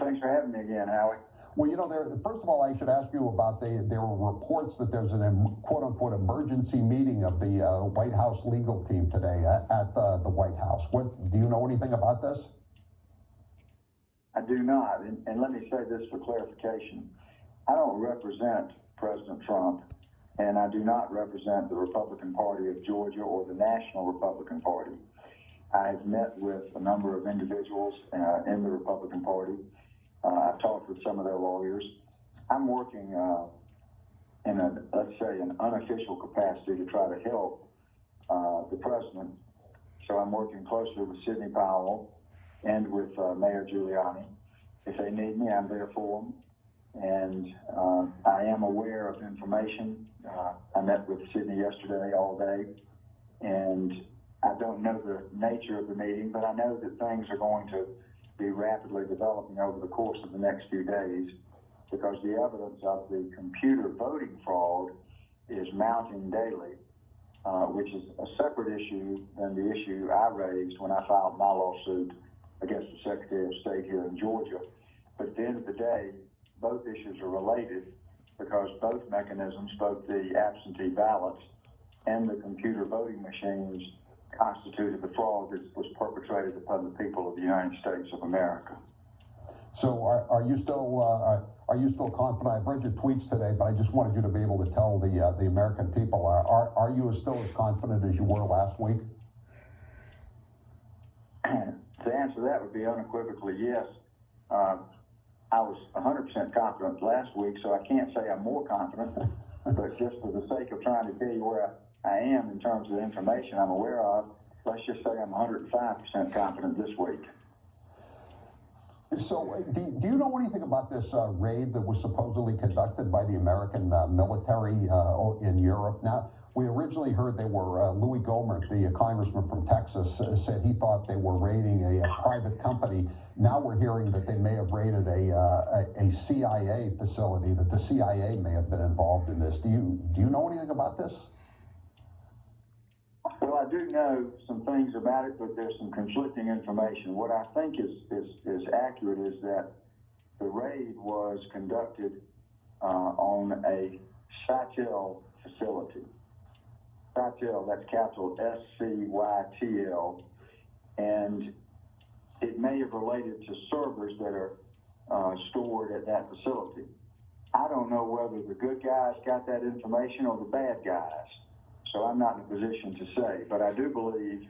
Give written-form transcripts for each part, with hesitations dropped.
Thanks for having me again, Howie. Well, first of all, I should ask you about there were reports that there's an quote-unquote emergency meeting of the White House legal team today at the White House. Do you know anything about this? I do not, and let me say this for clarification. I don't represent President Trump, and I do not represent the Republican Party of Georgia or the National Republican Party. I've met with a number of individuals in the Republican Party. I've talked with some of their lawyers. I'm working in let's say, an unofficial capacity to try to help the president. So I'm working closely with Sidney Powell and with Mayor Giuliani. If they need me, I'm there for them. And I am aware of information. I met with Sidney yesterday all day, and I don't know the nature of the meeting, but I know that things are going to be rapidly developing over the course of the next few days, because the evidence of the computer voting fraud is mounting daily, which is a separate issue than the issue I raised when I filed my lawsuit against the Secretary of State here in Georgia. But at the end of the day, both issues are related, because both mechanisms, both the absentee ballots and the computer voting machines, constituted the fraud that was perpetrated upon the people of the United States of America. So are you still confident? I've read your tweets today, but I just wanted you to be able to tell the American people, are you still as confident as you were last week? To answer that would be unequivocally yes. I was 100% confident last week, so I can't say I'm more confident, but just for the sake of trying to tell you where I am in terms of the information I'm aware of, let's just say I'm 105% confident this week. So do you know anything about this raid that was supposedly conducted by the American military in Europe? Now, we originally heard they were, Louis Gohmert, the congressman from Texas, said he thought they were raiding a private company. Now we're hearing that they may have raided a CIA facility, that the CIA may have been involved in this. Do you know anything about this? Well, I do know some things about it, but there's some conflicting information. What I think is accurate is that the raid was conducted on a SCYTL facility. SCYTL, that's capital SCYTL, and it may have related to servers that are stored at that facility. I don't know whether the good guys got that information or the bad guys, so I'm not in a position to say, but I do believe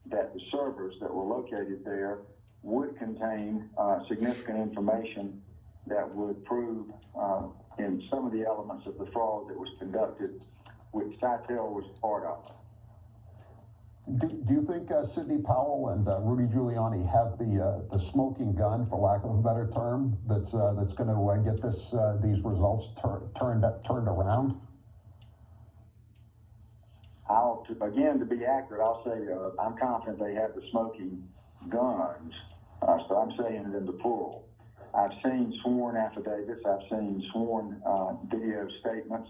that the servers that were located there would contain significant information that would prove in some of the elements of the fraud that was conducted, which SCYTL was part of. Do you think Sidney Powell and Rudy Giuliani have the smoking gun, for lack of a better term, that's going to get these results turned around? To be accurate, I'll say I'm confident they have the smoking guns. So I'm saying it in the plural. I've seen sworn affidavits. I've seen sworn video statements.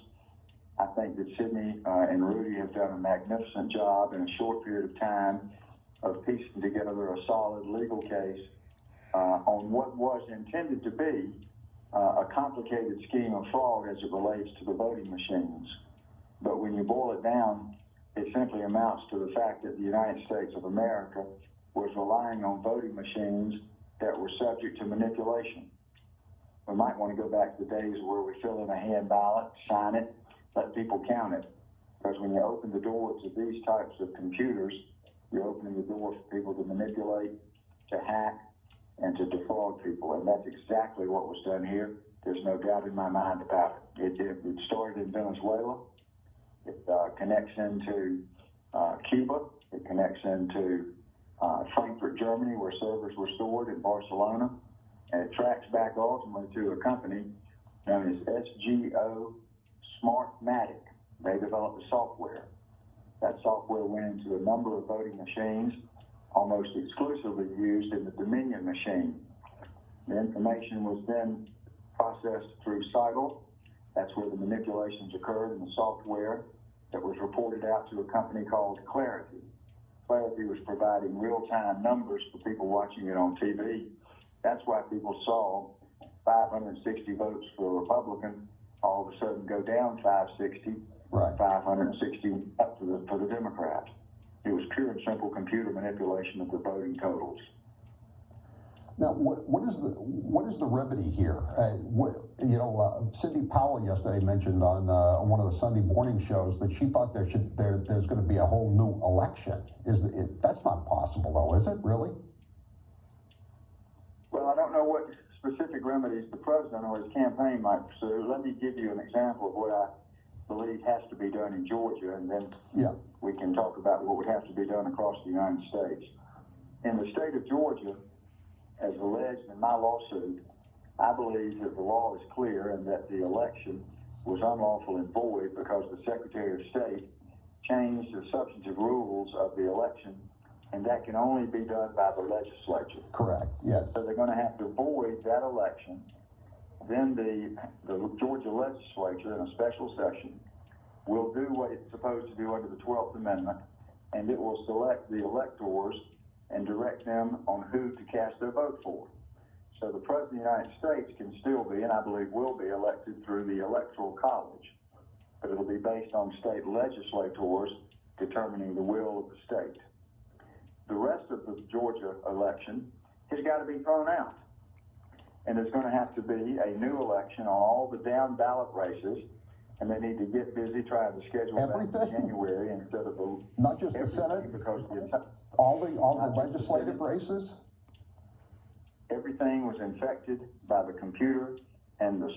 I think that Sidney and Rudy have done a magnificent job in a short period of time of piecing together a solid legal case on what was intended to be a complicated scheme of fraud as it relates to the voting machines. But when you boil it down, it simply amounts to the fact that the United States of America was relying on voting machines that were subject to manipulation. We might want to go back to the days where we fill in a hand ballot, sign it, let people count it. Because when you open the door to these types of computers, you're opening the door for people to manipulate, to hack, and to defraud people. And that's exactly what was done here. There's no doubt in my mind about it. It started in Venezuela. It connects into Cuba. It connects into Frankfurt, Germany, where servers were stored, in Barcelona. And it tracks back ultimately to a company known as SGO Smartmatic. They developed the software. That software went into a number of voting machines, almost exclusively used in the Dominion machine. The information was then processed through CITL. That's where the manipulations occurred in the software that was reported out to a company called Clarity. Clarity was providing real-time numbers for people watching it on TV That's why people saw 560 votes for Republican all of a sudden go down 560, right. 560 up for the Democrat. It was pure and simple computer manipulation of the voting totals. Now, what is the remedy here? Sidney Powell yesterday mentioned on one of the Sunday morning shows that she thought there's going to be a whole new election. That's not possible, though, is it? Really? Well, I don't know what specific remedies the president or his campaign might pursue. Let me give you an example of what I believe has to be done in Georgia, and then we can talk about what would have to be done across the United States. In the state of Georgia, as alleged in my lawsuit, I believe that the law is clear and that the election was unlawful and void because the Secretary of State changed the substantive rules of the election, and that can only be done by the legislature. Correct, yes. So they're going to have to void that election. Then the Georgia legislature in a special session will do what it's supposed to do under the 12th Amendment, and it will select the electors and direct them on who to cast their vote for. So the President of the United States can still be, and I believe will be, elected through the Electoral College, but it'll be based on state legislators determining the will of the state. The rest of the Georgia election has got to be thrown out. And there's going to have to be a new election on all the down ballot races, and they need to get busy trying to schedule everything? that in January instead of not just the Senate, because all the legislative races. Everything was infected by the computer and the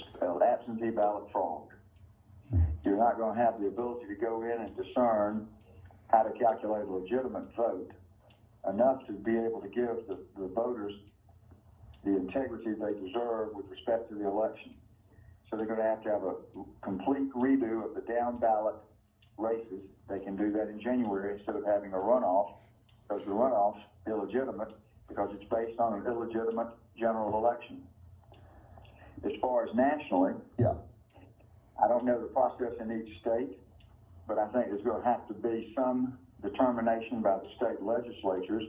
absentee ballot fraud. You're not going to have the ability to go in and discern how to calculate a legitimate vote enough to be able to give the voters the integrity they deserve with respect to the election. So they're going to have a complete redo of the down ballot races. They can do that in January instead of having a runoff, because the runoff's illegitimate because it's based on an illegitimate general election. As far as nationally, I don't know the process in each state, but I think there's going to have to be some determination by the state legislatures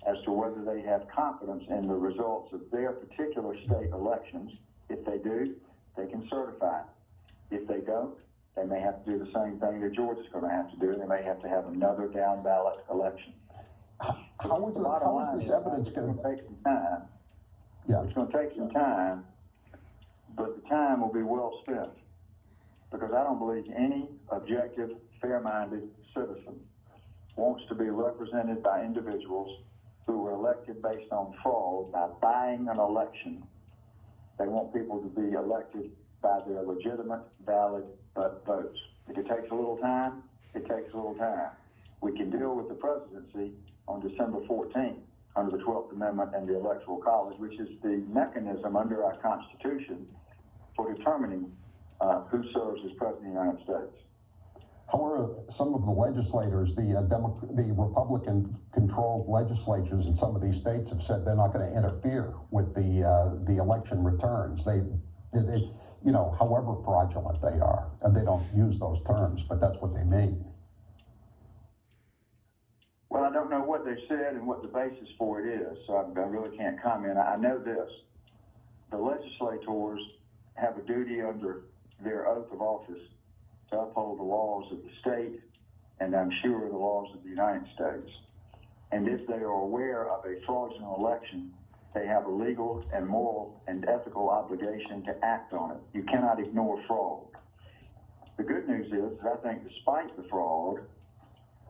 as to whether they have confidence in the results of their particular state elections. If they do, they can certify it. If they don't, they may have to do the same thing that Georgia's going to have to do. They may have to have another down ballot election. How is this evidence going to take some time? It's going to take some time, but the time will be well spent, because I don't believe any objective, fair-minded citizen wants to be represented by individuals who were elected based on fraud by buying an election. They want people to be elected by their legitimate, valid votes. If it takes a little time, it takes a little time. We can deal with the presidency on December 14th under the 12th Amendment and the Electoral College, which is the mechanism under our Constitution for determining who serves as President of the United States. However, some of the legislators, the Republican-controlled legislatures in some of these states have said they're not going to interfere with the election returns. They, however fraudulent they are, and they don't use those terms, but that's what they mean. Well, I don't know what they said and what the basis for it is, so I really can't comment. I know this: the legislators have a duty under their oath of office to uphold the laws of the state, and I'm sure the laws of the United States. And if they are aware of a fraudulent election, they have a legal and moral and ethical obligation to act on it. You cannot ignore fraud. The good news is that I think despite the fraud,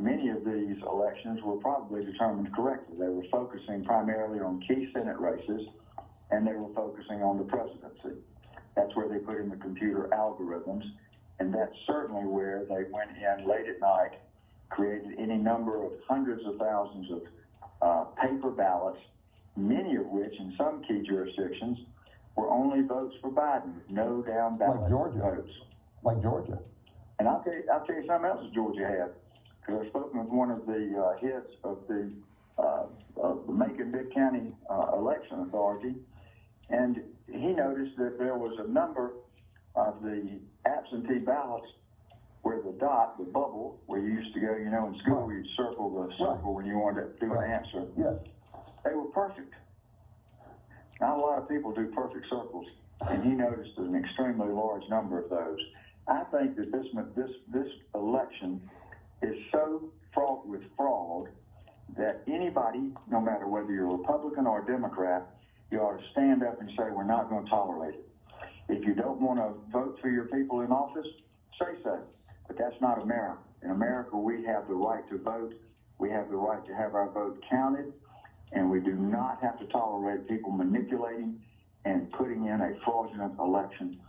many of these elections were probably determined correctly. They were focusing primarily on key Senate races, and they were focusing on the presidency. That's where they put in the computer algorithms. And that's certainly where they went in late at night, created any number of hundreds of thousands of paper ballots, many of which in some key jurisdictions were only votes for Biden, no down ballot votes. Like Georgia. And I'll tell you something else that Georgia had, because I've spoken with one of the heads of the Macon-Bibb County Election Authority, and he noticed that there was a number of the absentee ballots where the dot, the bubble, where you used to go, in school, you'd circle the circle when you wanted to do an answer. Yeah. They were perfect. lot of people do perfect circles, and he noticed an extremely large number of those. I think that this election is so fraught with fraud that anybody, no matter whether you're a Republican or a Democrat, you ought to stand up and say, we're not going to tolerate it. If you don't want to vote for your people in office, say so. But that's not America. In America, we have the right to vote. We have the right to have our vote counted, and we do not have to tolerate people manipulating and putting in a fraudulent election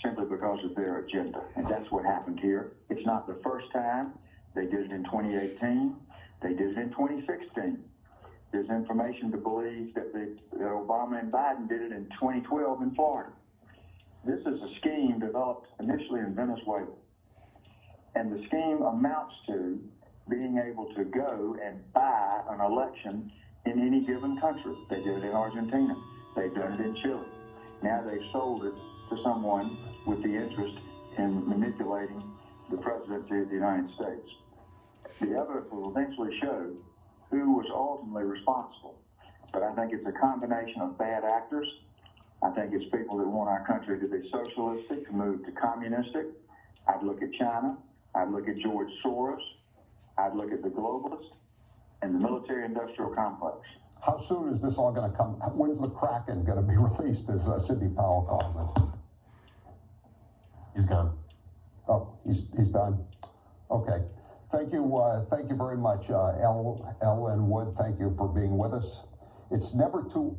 simply because of their agenda. And that's what happened here. It's not the first time. They did it in 2018. They did it in 2016. There's information to believe that Obama and Biden did it in 2012 in Florida. This is a scheme developed initially in Venezuela. And the scheme amounts to being able to go and buy an election in any given country. They did it in Argentina. They've done it in Chile. Now they've sold it to someone with the interest in manipulating the presidency of the United States. The evidence will eventually show who was ultimately responsible. But I think it's a combination of bad actors. I think it's people that want our country to be socialistic, to move to communistic. I'd look at China. I'd look at George Soros. I'd look at the globalists and the military-industrial complex. How soon is this all going to come? When's the Kraken going to be released, as Sidney Powell calls it? He's gone. Oh, he's done. Okay. Thank you very much, Lin Wood. Thank you for being with us. It's never too